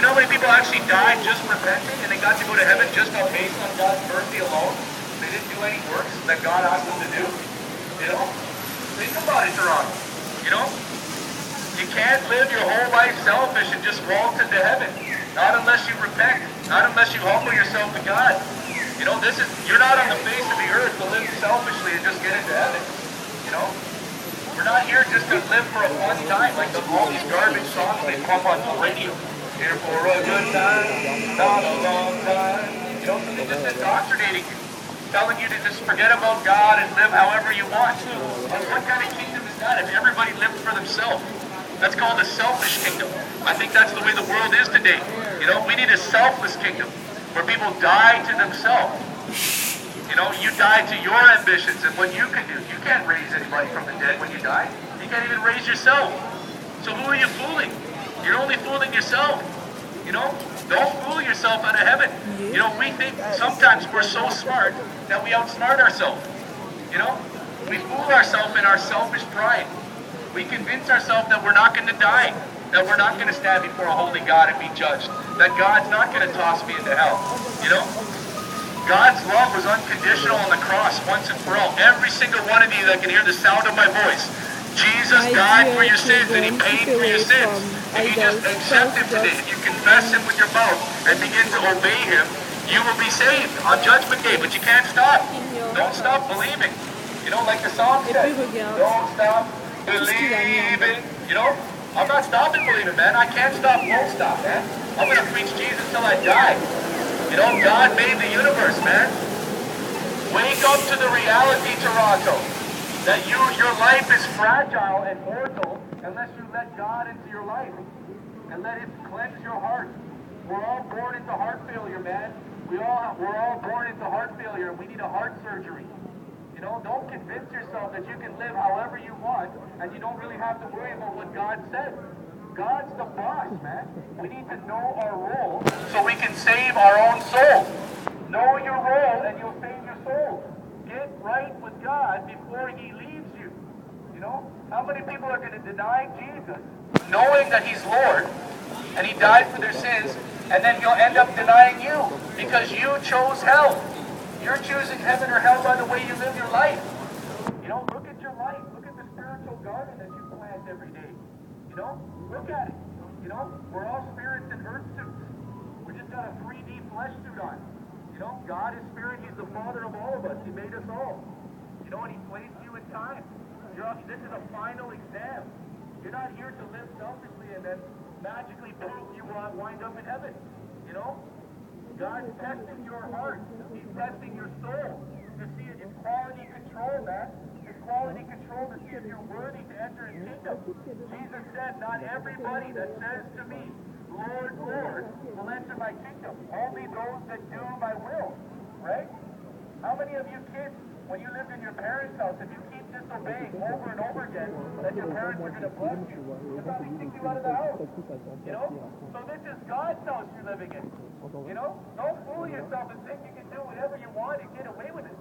You know how many people actually died just repenting and they got to go to heaven just on based on God's mercy alone? They didn't do any works that God asked them to do. You know? Think about it, Toronto. You know? You can't live your whole life selfish and just waltz into heaven. Not unless you repent. Not unless you humble yourself to God. You know, you're not on the face of the earth to live selfishly and just get into heaven. You know? We're not here just to live for a fun time, like all these garbage songs they pump on the radio. Here for a good time, not a long time. You know, so they're just indoctrinating you, telling you to just forget about God and live however you want. But what kind of kingdom is that if everybody lived for themselves? That's called a selfish kingdom. I think that's the way the world is today. You know, we need a selfless kingdom where people die to themselves. You know, you die to your ambitions and what you can do. You can't raise anybody from the dead when you die. You can't even raise yourself. So who are you fooling? You're only fooling yourself. You know, don't fool yourself out of heaven. You know, we think sometimes we're so smart that we outsmart ourselves. You know, we fool ourselves in our selfish pride. We convince ourselves that we're not going to die, that we're not going to stand before a holy God and be judged, that God's not going to toss me into hell. You know? God's love was unconditional on the cross once and for all. Every single one of you that can hear the sound of my voice, Jesus died for your sins and He paid for your sins. If you just accept Him today, if you confess Him with your mouth and begin to obey Him, you will be saved on Judgment Day. But you can't stop. Don't stop believing. You know, like the song says, don't stop believing. You know, I'm not stopping believing, man. I can't stop, won't stop, man. I'm going to preach Jesus till I die. You know, God made the universe, man. Wake up to the reality, Toronto, that your life is fragile and mortal unless you let God into your life and let Him cleanse your heart. We're all born into heart failure, man. We're all born into heart failure, and we need a heart surgery. You know, don't convince yourself that you can live however you want and you don't really have to worry about what God said. God's the boss, man. We need to know our role so we can save our own soul. Know your role and you'll save your soul. Get right with God before He leaves you. You know, how many people are going to deny Jesus knowing that He's Lord and He died for their sins, and then you'll end up denying you because you chose hell. You're choosing heaven or hell by the way you live your life. You know, look at your life. Look at the spiritual garden that you plant every day. You know, look at it. You know, we're all spirits in earth suits. We just got a 3D flesh suit on. You know, God is spirit. He's the Father of all of us. He made us all. You know, and He placed you in time. This is a final exam. You're not here to live selfishly and then magically, poof, you wind up in heaven. You know, God's testing your heart. He's testing your soul to see it in quality control, man. Quality control to see if you're worthy to enter His kingdom. Jesus said, not everybody that says to me, Lord, Lord, will enter my kingdom. Only those that do my will. Right? How many of you kids, when you lived in your parents' house, if you keep disobeying over and over again, that your parents are going to bless you, they'll probably kick you out of the house. You know? So this is God's house you're living in. You know? Don't fool yourself and think you can do whatever you want and get away with it.